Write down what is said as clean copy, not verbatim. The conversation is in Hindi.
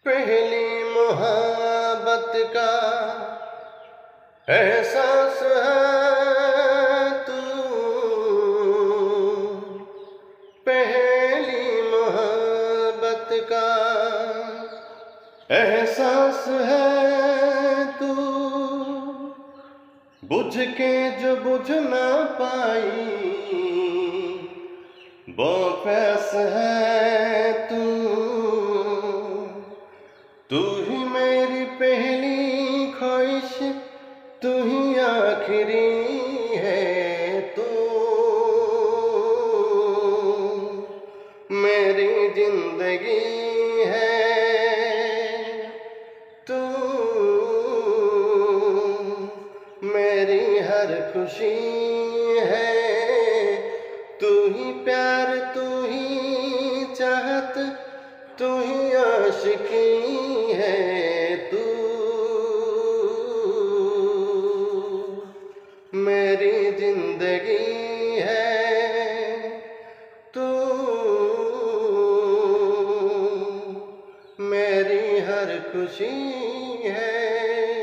पहली मोहब्बत का एहसास है तू, पहली मोहब्बत का एहसास है तू, बुझ के जो बुझ ना पाई वो प्यास है तू। तू ही मेरी पहली ख्वाहिश, तू ही आखिरी है तू, मेरी जिंदगी है तू, मेरी हर खुशी है तू ही प्यार, तू ही चाहत, तू ही आशिकी है तू, मेरी जिंदगी है तू, मेरी हर खुशी है।